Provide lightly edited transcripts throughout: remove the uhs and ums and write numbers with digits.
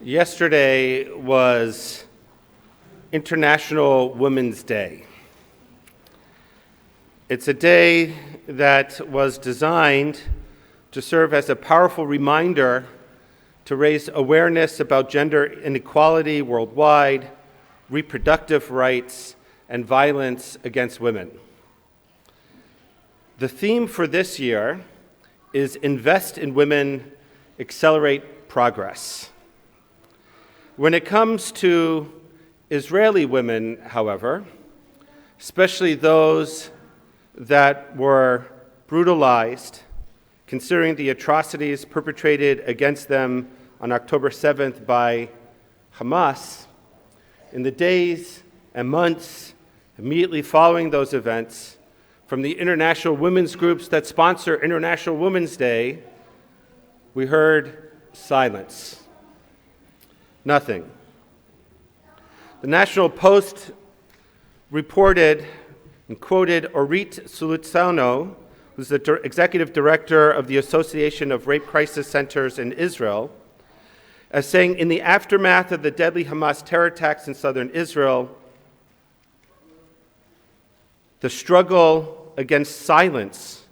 Yesterday was International Women's Day. It's a day that was designed to serve as a powerful reminder to raise awareness about gender inequality worldwide, reproductive rights, and violence against women. The theme for this year is Invest in Women, Accelerate Progress. When it comes to Israeli women, however, especially those that were brutalized, considering the atrocities perpetrated against them on October 7th by Hamas, in the days and months immediately following those events, from the international women's groups that sponsor International Women's Day, we heard silence. Nothing. The National Post reported and quoted Orit Sulutsano, who's the executive director of the Association of Rape Crisis Centers in Israel, as saying, in the aftermath of the deadly Hamas terror attacks in southern Israel, the struggle against silence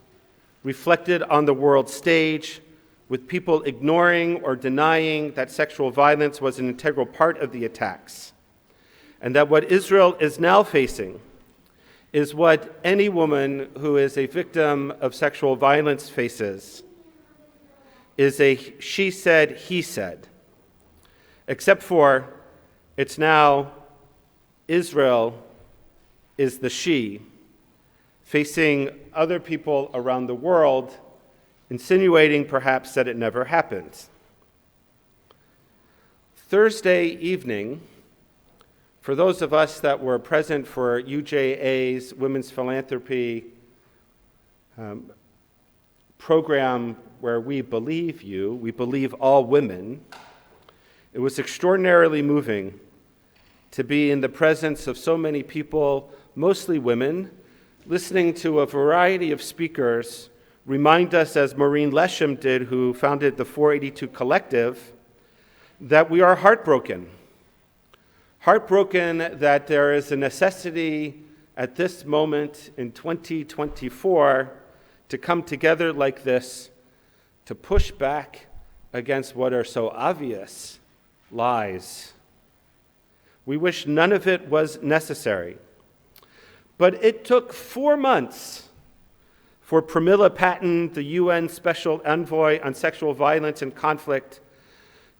reflected on the world stage, with people ignoring or denying that sexual violence was an integral part of the attacks, and that what Israel is now facing is what any woman who is a victim of sexual violence faces, is a she said, he said, except for it's now Israel is the she, facing other people around the world, insinuating perhaps that it never happened. Thursday evening, for those of us that were present for UJA's Women's Philanthropy program where we believe all women, it was extraordinarily moving to be in the presence of so many people, mostly women, listening to a variety of speakers remind us, as Maureen Leshem did, who founded the 482 Collective, that we are heartbroken. Heartbroken that there is a necessity at this moment in 2024 to come together like this, to push back against what are so obvious lies. We wish none of it was necessary. But it took 4 months for Pramila Patten, the UN Special Envoy on Sexual Violence and Conflict,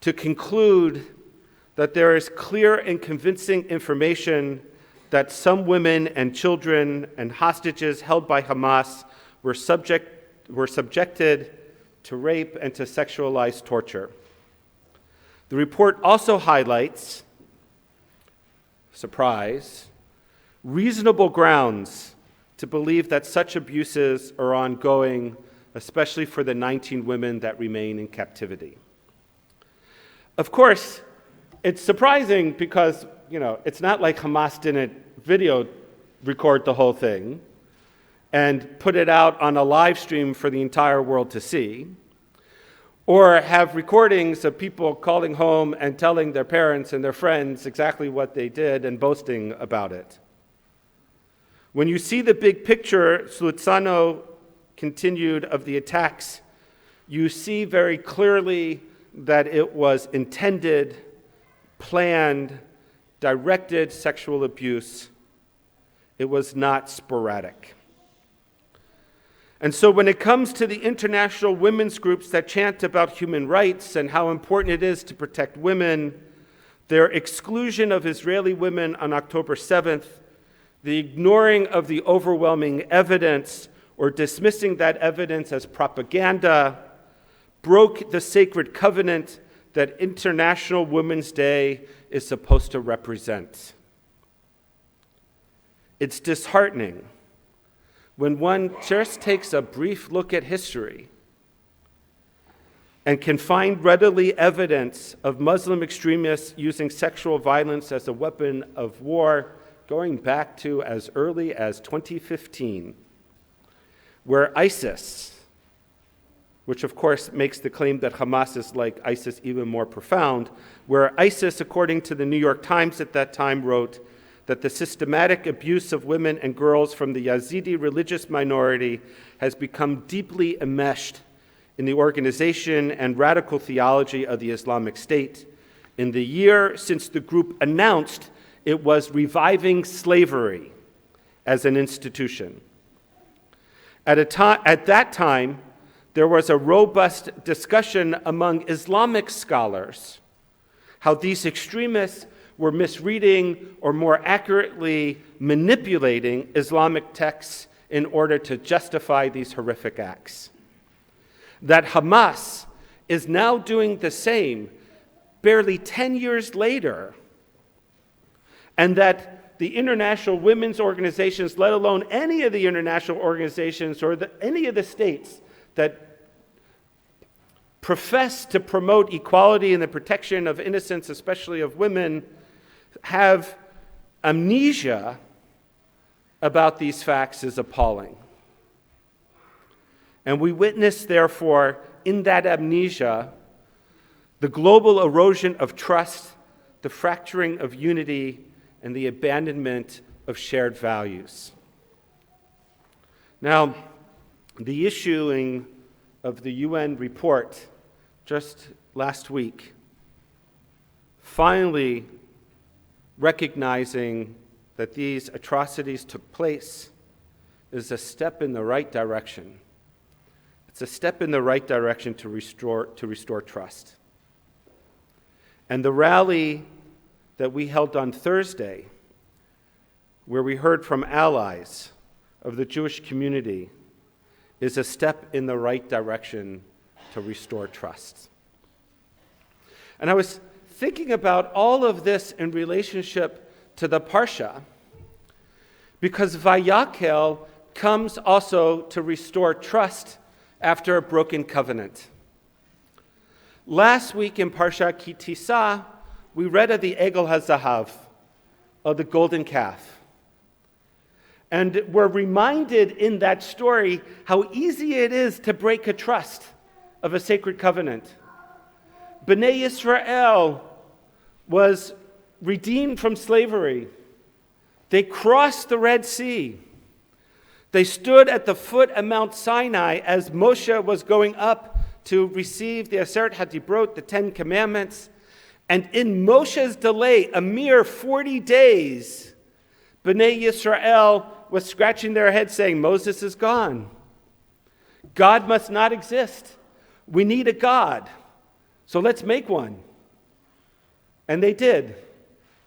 to conclude that there is clear and convincing information that some women and children and hostages held by Hamas were subjected to rape and to sexualized torture. The report also highlights, surprise, reasonable grounds to believe that such abuses are ongoing, especially for the 19 women that remain in captivity. Of course, it's surprising because, it's not like Hamas didn't video record the whole thing and put it out on a live stream for the entire world to see, or have recordings of people calling home and telling their parents and their friends exactly what they did and boasting about it. When you see the big picture, Sulutsano continued, of the attacks, you see very clearly that it was intended, planned, directed sexual abuse. It was not sporadic. And so when it comes to the international women's groups that chant about human rights and how important it is to protect women, their exclusion of Israeli women on October 7th, the ignoring of the overwhelming evidence or dismissing that evidence as propaganda, broke the sacred covenant that International Women's Day is supposed to represent. It's disheartening when one just takes a brief look at history and can find readily evidence of Muslim extremists using sexual violence as a weapon of war going back to as early as 2015, where ISIS, which of course makes the claim that Hamas is like ISIS even more profound, where ISIS, according to the New York Times at that time, wrote that the systematic abuse of women and girls from the Yazidi religious minority has become deeply enmeshed in the organization and radical theology of the Islamic State in the year since the group announced it was reviving slavery as an institution. At that time, there was a robust discussion among Islamic scholars how these extremists were misreading or more accurately manipulating Islamic texts in order to justify these horrific acts. That Hamas is now doing the same barely 10 years later, and that the international women's organizations, let alone any of the international organizations or any of the states that profess to promote equality and the protection of innocence, especially of women, have amnesia about these facts is appalling. And we witness, therefore, in that amnesia, the global erosion of trust, the fracturing of unity, and the abandonment of shared values. Now, the issuing of the UN report just last week, finally recognizing that these atrocities took place, is a step in the right direction. It's a step in the right direction to restore trust. And the rally that we held on Thursday, where we heard from allies of the Jewish community, is a step in the right direction to restore trust. And I was thinking about all of this in relationship to the Parsha, because Vayakhel comes also to restore trust after a broken covenant. Last week in Parsha Ki Tisa, we read of the Egel HaZahav, of the golden calf. And we're reminded in that story how easy it is to break a trust of a sacred covenant. Bnei Yisrael was redeemed from slavery. They crossed the Red Sea. They stood at the foot of Mount Sinai as Moshe was going up to receive the Excerpt HaDibrot, the 10 Commandments. And in Moshe's delay, a mere 40 days, Bnei Yisrael was scratching their heads saying, Moses is gone. God must not exist. We need a God. So let's make one. And they did.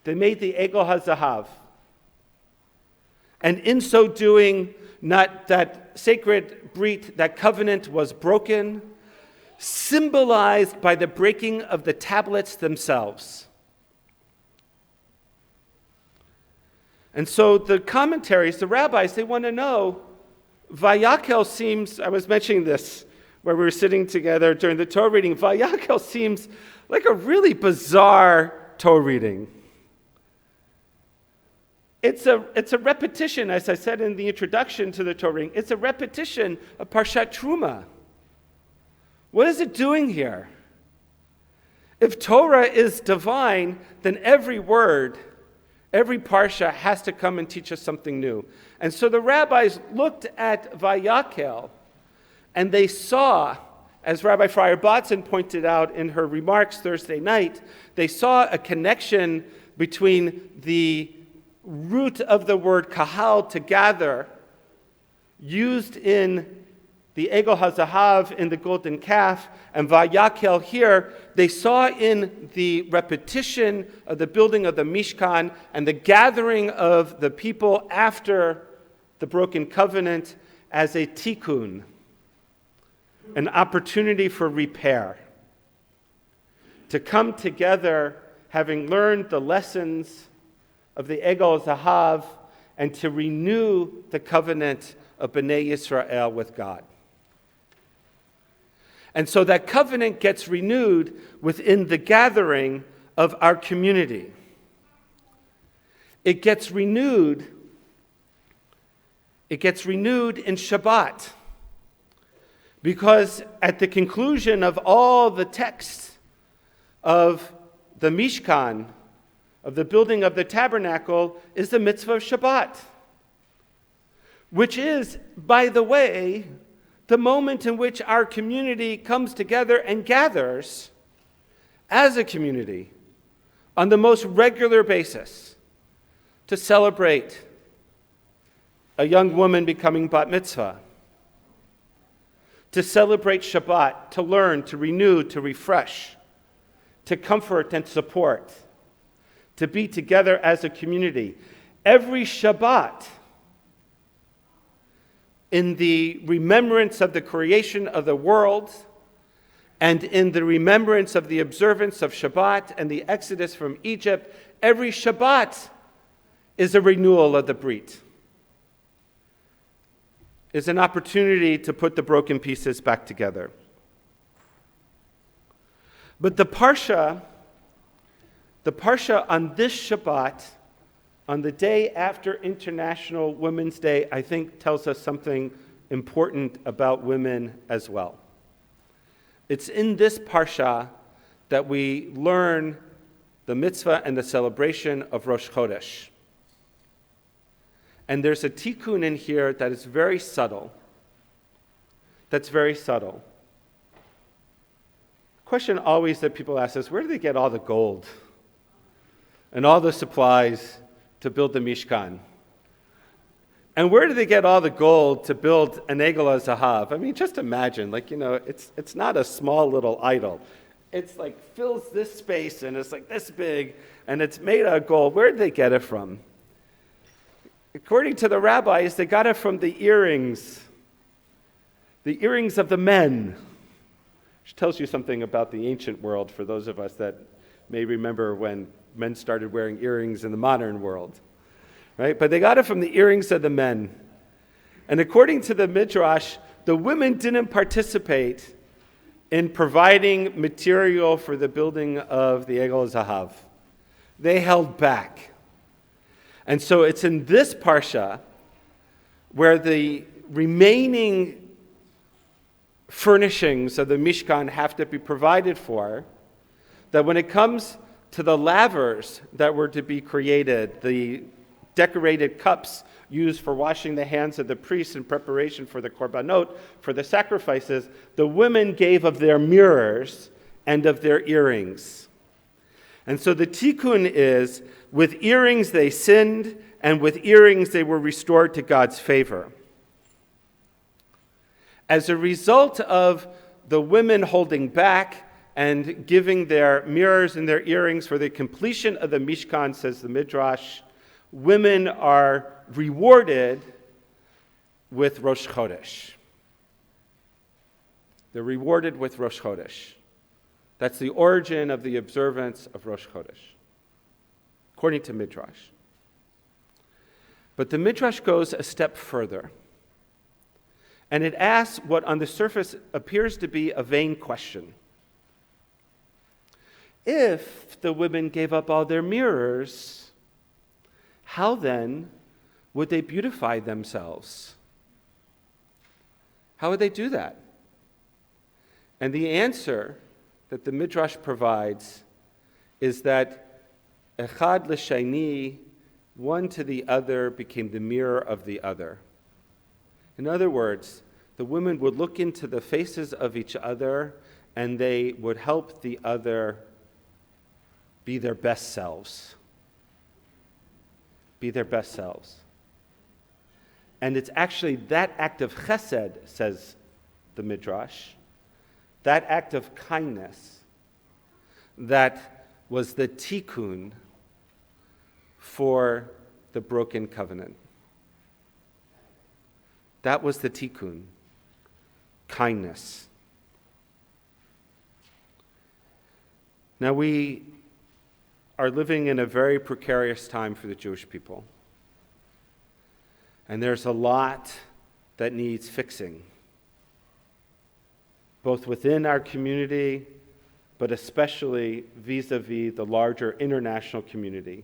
They made the Egel HaZahav. And in so doing, not that sacred brit, that covenant was broken, symbolized by the breaking of the tablets themselves. And so the commentaries, the rabbis, they want to know, Vayakhel seems, I was mentioning this where we were sitting together during the Torah reading, Vayakhel seems like a really bizarre Torah reading. It's a repetition, as I said in the introduction to the Torah reading, it's a repetition of Parshat Truma. What is it doing here? If Torah is divine, then every word, every parsha has to come and teach us something new. And so the rabbis looked at Vayakhel, and they saw, as Rabbi Friar Botzen pointed out in her remarks Thursday night, they saw a connection between the root of the word kahal, to gather, used in the Egel HaZahav in the golden calf, and Vayakhel here. They saw in the repetition of the building of the Mishkan and the gathering of the people after the broken covenant as a tikkun, an opportunity for repair, to come together having learned the lessons of the Egel HaZahav and to renew the covenant of Bnei Yisrael with God. And so that covenant gets renewed within the gathering of our community. It gets renewed in Shabbat, Because at the conclusion of all the texts of the Mishkan, of the building of the tabernacle, is the mitzvah of Shabbat, which is, by the way, the moment in which our community comes together and gathers as a community on the most regular basis to celebrate a young woman becoming bat mitzvah, to celebrate Shabbat, to learn, to renew, to refresh, to comfort and support, to be together as a community. Every Shabbat, in the remembrance of the creation of the world, and in the remembrance of the observance of Shabbat and the exodus from Egypt, every Shabbat is a renewal of the Brit. Is an opportunity to put the broken pieces back together. But the Parsha on this Shabbat, on the day after International Women's Day, I think tells us something important about women as well. It's in this Parsha that we learn the mitzvah and the celebration of Rosh Chodesh. And there's a tikkun in here that is very subtle. That's very subtle. Question always that people ask is, where do they get all the gold and all the supplies to build the Mishkan? And where do they get all the gold to build an Egel Zahav? I mean, just imagine, it's not a small little idol. It's like fills this space and it's like this big and it's made out of gold. Where did they get it from? According to the rabbis, they got it from the earrings of the men, which tells you something about the ancient world for those of us that may remember when men started wearing earrings in the modern world. Right? But they got it from the earrings of the men. And according to the Midrash, the women didn't participate in providing material for the building of the Egel Zahav. They held back. And so it's in this Parsha where the remaining furnishings of the Mishkan have to be provided for, that when it comes to the lavers that were to be created, the decorated cups used for washing the hands of the priests in preparation for the korbanot, for the sacrifices, the women gave of their mirrors and of their earrings. And so the tikkun is, with earrings they sinned, and with earrings they were restored to God's favor. As a result of the women holding back and giving their mirrors and their earrings for the completion of the Mishkan, says the Midrash, women are rewarded with Rosh Chodesh. They're rewarded with Rosh Chodesh. That's the origin of the observance of Rosh Chodesh, according to Midrash. But the Midrash goes a step further, and it asks what on the surface appears to be a vain question. If the women gave up all their mirrors, how then would they beautify themselves? How would they do that? And the answer that the Midrash provides is that echad l'shani, one to the other, became the mirror of the other. In other words, the women would look into the faces of each other and they would help the other be their best selves. Be their best selves. And it's actually that act of chesed, says the Midrash, that act of kindness, that was the tikkun for the broken covenant. That was the tikkun, kindness. Now we are living in a very precarious time for the Jewish people. And there's a lot that needs fixing, both within our community, but especially vis-a-vis the larger international community.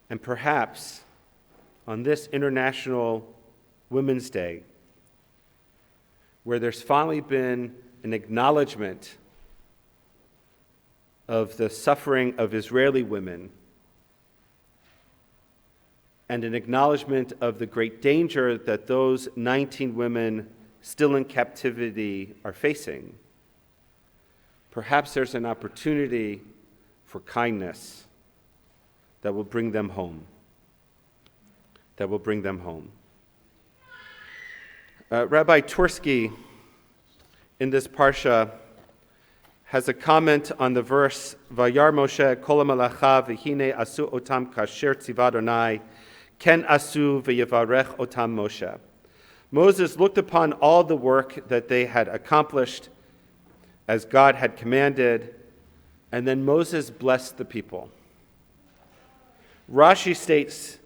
And perhaps on this International Women's Day, where there's finally been an acknowledgement of the suffering of Israeli women and an acknowledgement of the great danger that those 19 women still in captivity are facing, perhaps there's an opportunity for kindness that will bring them home. Rabbi Twersky, in this parsha, has a comment on the verse, Vayar Moshe kol ha'malacha v'hine asu otam kasher tziva Adonai ken asu v'yevarech otam Moshe. Moses looked upon all the work that they had accomplished as God had commanded, and then Moses blessed the people. Rashi states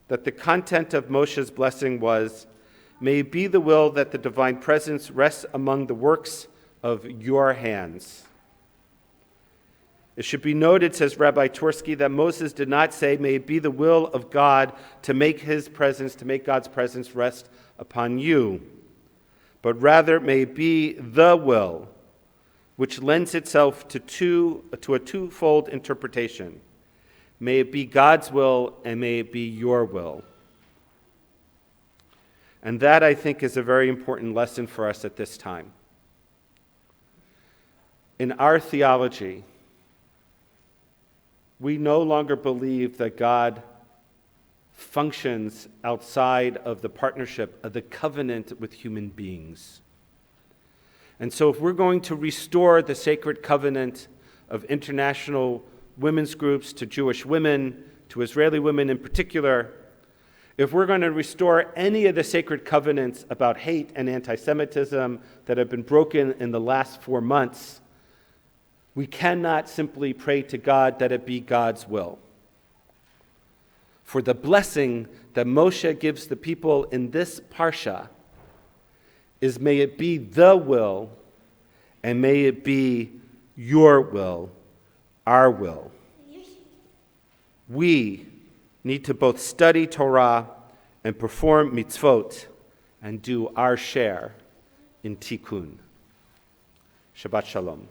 that the content of Moshe's blessing was, may it be the will that the divine presence rests among the works of your hands. It should be noted, says Rabbi Twersky, that Moses did not say, may it be the will of God to make God's presence rest upon you, but rather may it be the will, which lends itself to a twofold interpretation. May it be God's will and may it be your will. And that, I think, is a very important lesson for us at this time. In our theology, we no longer believe that God functions outside of the partnership of the covenant with human beings. And so if we're going to restore the sacred covenant of international women's groups to Jewish women, to Israeli women in particular, if we're going to restore any of the sacred covenants about hate and anti-Semitism that have been broken in the last 4 months, we cannot simply pray to God that it be God's will. For the blessing that Moshe gives the people in this parsha is, may it be the will and may it be your will, our will. We need to both study Torah and perform mitzvot and do our share in tikkun. Shabbat shalom.